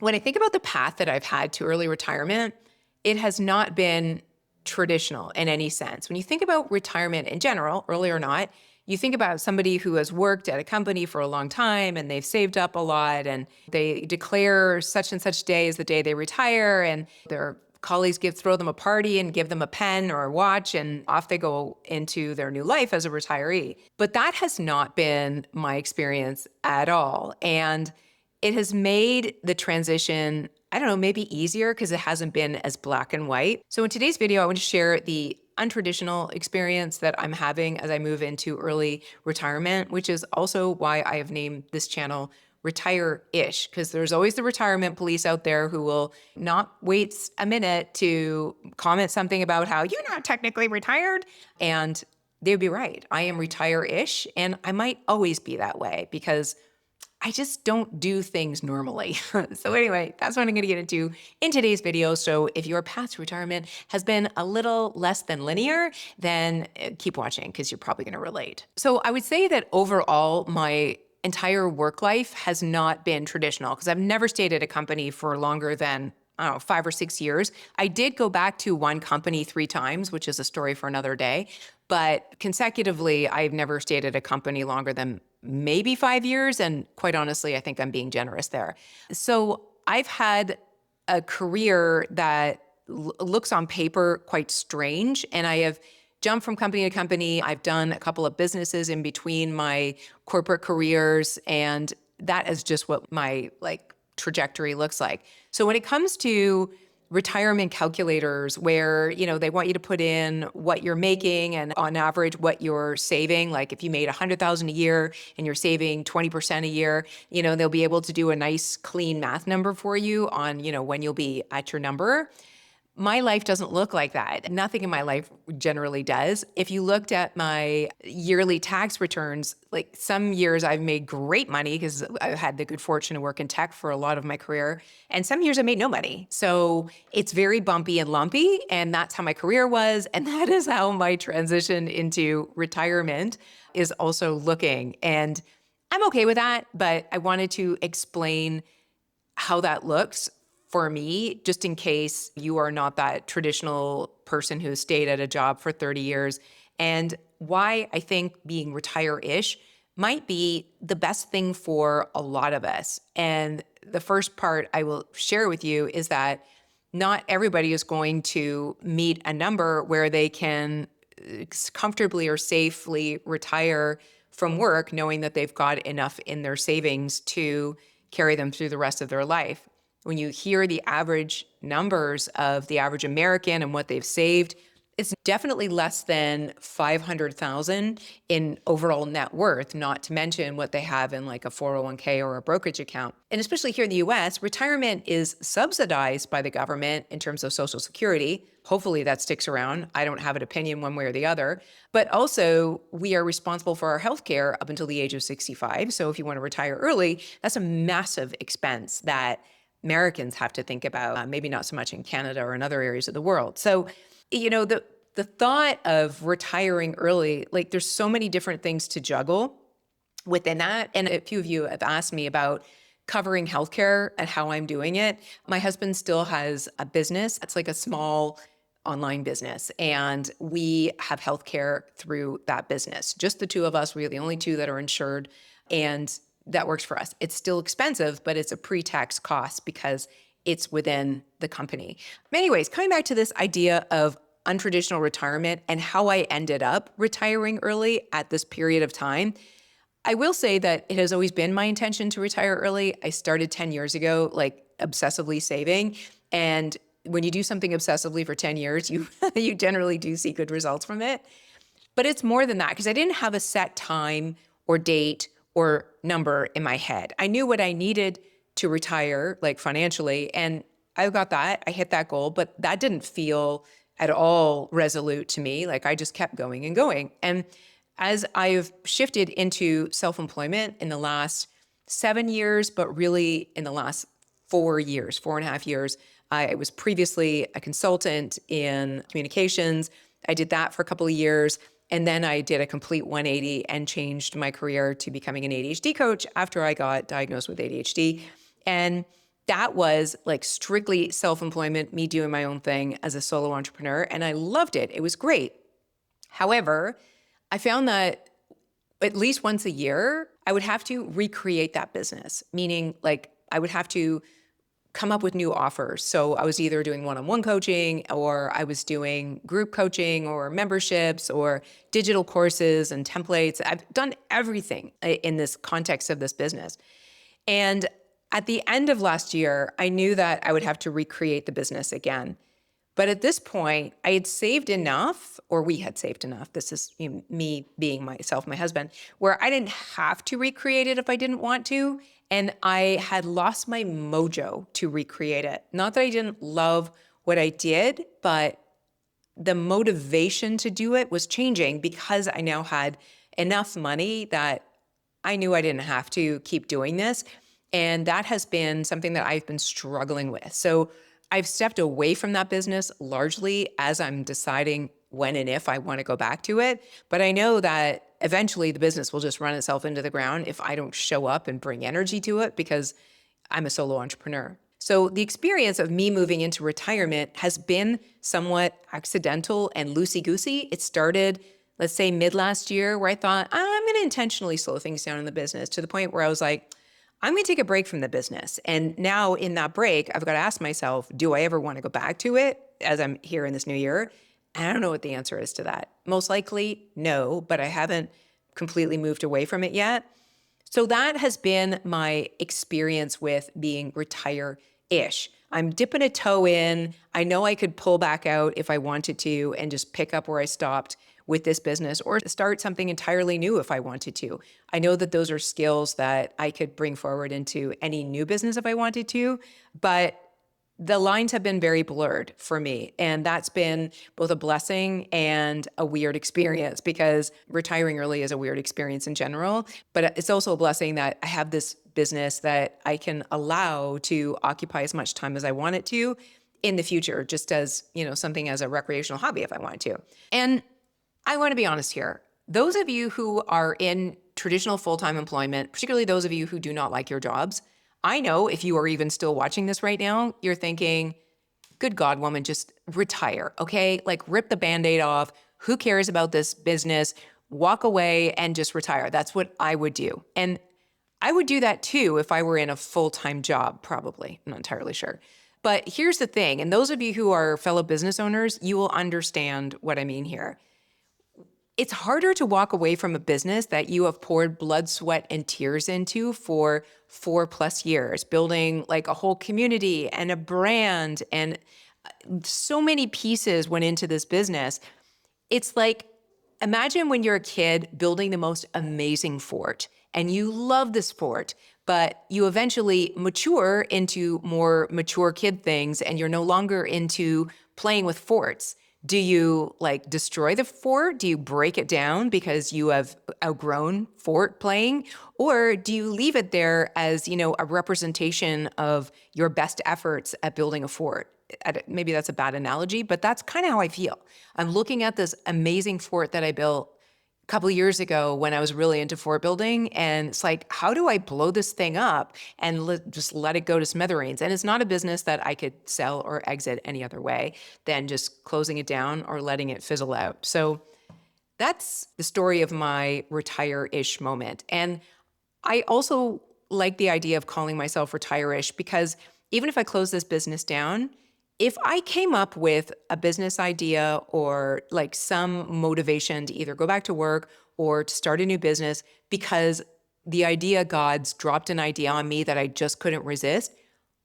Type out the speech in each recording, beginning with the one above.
When I think about the path that I've had to early retirement, it has not been traditional in any sense. When you think about retirement in general, early or not, you think about somebody who has worked at a company for a long time and they've saved up a lot and they declare such and such day is the day they retire, and their colleagues throw them a party and give them a pen or a watch, and off they go into their new life as a retiree. But that has not been my experience at all. And it has made the transition, I don't know, maybe easier because it hasn't been as black and white. So in today's video, I want to share the untraditional experience that I'm having as I move into early retirement, which is also why I have named this channel Retire-ish, because there's always the retirement police out there who will not wait a minute to comment something about how you're not technically retired. And they would be right. I am retire-ish, and I might always be that way because I just don't do things normally. So anyway, that's what I'm going to get into in today's video. So if your path to retirement has been a little less than linear, then keep watching because you're probably going to relate. So I would say that overall, my entire work life has not been traditional because I've never stayed at a company for longer than, I don't know, 5 or 6 years. I did go back to one company 3 times, which is a story for another day. But consecutively, I've never stayed at a company longer than maybe 5 years. And quite honestly, I think I'm being generous there. So I've had a career that looks on paper quite strange. And I have jumped from company to company. I've done a couple of businesses in between my corporate careers. And that is just what my trajectory looks like. So when it comes to retirement calculators where, they want you to put in what you're making and on average what you're saving, like if you made 100,000 a year and you're saving 20% a year, they'll be able to do a nice clean math number for you on, when you'll be at your number. My life doesn't look like that. Nothing in my life generally does. If you looked at my yearly tax returns, like some years I've made great money because I've had the good fortune to work in tech for a lot of my career. And some years I made no money. So it's very bumpy and lumpy. And that's how my career was. And that is how my transition into retirement is also looking. And I'm okay with that. But I wanted to explain how that looks for me, just in case you are not that traditional person who stayed at a job for 30 years, and why I think being retire-ish might be the best thing for a lot of us. And the first part I will share with you is that not everybody is going to meet a number where they can comfortably or safely retire from work knowing that they've got enough in their savings to carry them through the rest of their life. When you hear the average numbers of the average American and what they've saved, it's definitely less than 500,000 in overall net worth, not to mention what they have in like a 401k or a brokerage account. And especially here in the US, retirement is subsidized by the government in terms of Social Security. Hopefully that sticks around. I don't have an opinion one way or the other. But also, we are responsible for our healthcare up until the age of 65. So if you want to retire early, that's a massive expense that Americans have to think about, maybe not so much in Canada or in other areas of the world. So, the thought of retiring early, like there's so many different things to juggle within that. And a few of you have asked me about covering healthcare and how I'm doing it. My husband still has a business. It's like a small online business, and we have healthcare through that business. Just the two of us. We're the only two that are insured, and that works for us. It's still expensive, but it's a pre-tax cost because it's within the company. Anyways, coming back to this idea of untraditional retirement and how I ended up retiring early at this period of time, I will say that it has always been my intention to retire early. I started 10 years ago, like obsessively saving. And when you do something obsessively for 10 years, you generally do see good results from it. But it's more than that because I didn't have a set time or date or number in my head. I knew what I needed to retire, like financially, and I got that. I hit that goal, but that didn't feel at all resolute to me. Like I just kept going and going. And as I've shifted into self-employment in the last 7 years, but really in the last 4 years, 4.5 years, I was previously a consultant in communications. I did that for a couple of years. And then I did a complete 180 and changed my career to becoming an ADHD coach after I got diagnosed with ADHD. And that was like strictly self-employment, me doing my own thing as a solo entrepreneur. And I loved it. It was great. However, I found that at least once a year, I would have to recreate that business, meaning like I would have to come up with new offers. So I was either doing one-on-one coaching, or I was doing group coaching or memberships or digital courses and templates. I've done everything in this context of this business. And at the end of last year, I knew that I would have to recreate the business again. But at this point, I had saved enough, or we had saved enough. This is me being myself, my husband, where I didn't have to recreate it if I didn't want to. And I had lost my mojo to recreate it. Not that I didn't love what I did, but the motivation to do it was changing because I now had enough money that I knew I didn't have to keep doing this. And that has been something that I've been struggling with. So I've stepped away from that business largely as I'm deciding when and if I want to go back to it. But I know that eventually the business will just run itself into the ground if I don't show up and bring energy to it, because I'm a solo entrepreneur. So the experience of me moving into retirement has been somewhat accidental and loosey-goosey. It started, let's say, mid last year, where I thought, I'm going to intentionally slow things down in the business, to the point where I was like, I'm going to take a break from the business. And now in that break, I've got to ask myself, do I ever want to go back to it as I'm here in this new year? And I don't know what the answer is to that. Most likely, no, but I haven't completely moved away from it yet. So that has been my experience with being retire-ish. I'm dipping a toe in. I know I could pull back out if I wanted to and just pick up where I stopped with this business, or start something entirely new if I wanted to. I know that those are skills that I could bring forward into any new business if I wanted to, but the lines have been very blurred for me. And that's been both a blessing and a weird experience, because retiring early is a weird experience in general. But it's also a blessing that I have this business that I can allow to occupy as much time as I want it to in the future, just as, something as a recreational hobby if I wanted to. And I want to be honest here. Those of you who are in traditional full-time employment, particularly those of you who do not like your jobs, I know if you are even still watching this right now, you're thinking, good God, woman, just retire, okay? Like, rip the Band-Aid off. Who cares about this business? Walk away and just retire. That's what I would do. And I would do that too if I were in a full-time job, probably. I'm not entirely sure. But here's the thing, and those of you who are fellow business owners, you will understand what I mean here. It's harder to walk away from a business that you have poured blood, sweat, and tears into for 4+ years, building like a whole community and a brand, and so many pieces went into this business. It's like, imagine when you're a kid building the most amazing fort, and you love this fort, but you eventually mature into more mature kid things, and you're no longer into playing with forts. Do you like destroy the fort? Do you break it down because you have outgrown fort playing? Or do you leave it there as, a representation of your best efforts at building a fort? Maybe that's a bad analogy, but that's kind of how I feel. I'm looking at this amazing fort that I built a couple of years ago when I was really into fort building. And it's like, how do I blow this thing up and just let it go to smithereens? And it's not a business that I could sell or exit any other way than just closing it down or letting it fizzle out. So that's the story of my retire-ish moment. And I also like the idea of calling myself retire-ish, because even if I close this business down, if I came up with a business idea or like some motivation to either go back to work or to start a new business because the idea gods dropped an idea on me that I just couldn't resist,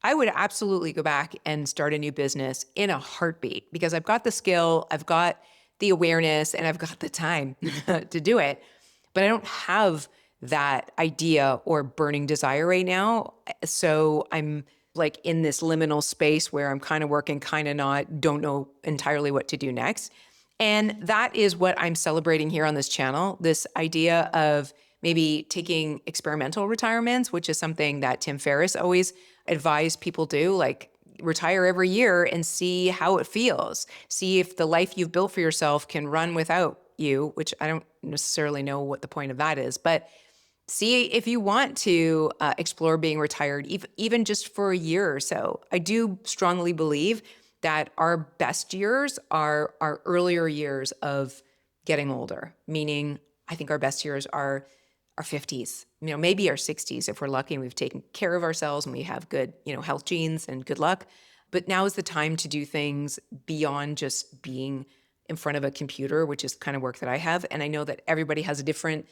I would absolutely go back and start a new business in a heartbeat, because I've got the skill, I've got the awareness, and I've got the time to do it. But I don't have that idea or burning desire right now. So I'm like in this liminal space where I'm kind of working, kind of not, don't know entirely what to do next. And that is what I'm celebrating here on this channel, this idea of maybe taking experimental retirements, which is something that Tim Ferriss always advised people do, like retire every year and see how it feels. See if the life you've built for yourself can run without you, which I don't necessarily know what the point of that is. But see if you want to explore being retired, even just for a year or so. I do strongly believe that our best years are our earlier years of getting older, meaning I think our best years are our 50s, maybe our 60s if we're lucky and we've taken care of ourselves and we have good, health genes and good luck. But now is the time to do things beyond just being in front of a computer, which is kind of work that I have. And I know that everybody has a different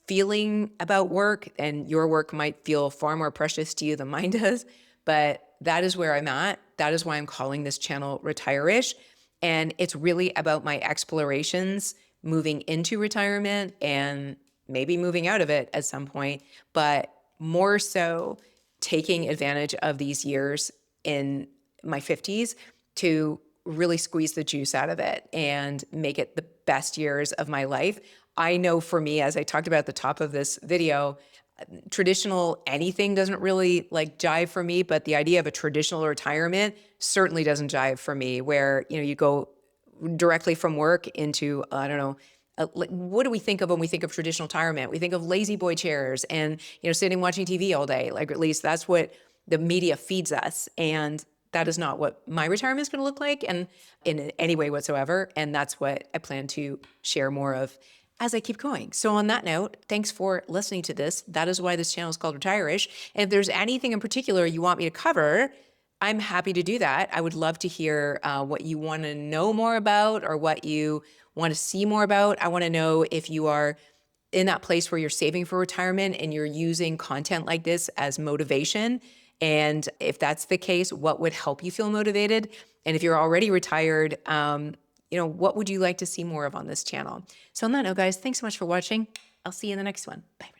feeling about work, and your work might feel far more precious to you than mine does. But that is where I'm at. That is why I'm calling this channel Retireish. And it's really about my explorations moving into retirement and maybe moving out of it at some point, but more so taking advantage of these years in my 50s to really squeeze the juice out of it and make it the best years of my life. I know for me, as I talked about at the top of this video, traditional anything doesn't really like jive for me, but the idea of a traditional retirement certainly doesn't jive for me, where, you go directly from work into, I don't know, what do we think of when we think of traditional retirement? We think of lazy boy chairs and, sitting watching TV all day. Like, at least that's what the media feeds us. And that is not what my retirement is going to look like, and in any way whatsoever. And that's what I plan to share more of as I keep going. So on that note, thanks for listening to this. That is why this channel is called Retireish. And if there's anything in particular you want me to cover, I'm happy to do that. I would love to hear what you want to know more about or what you want to see more about. I want to know if you are in that place where you're saving for retirement and you're using content like this as motivation. And if that's the case, what would help you feel motivated? And if you're already retired, what would you like to see more of on this channel? So on that note, guys, thanks so much for watching. I'll see you in the next one. Bye.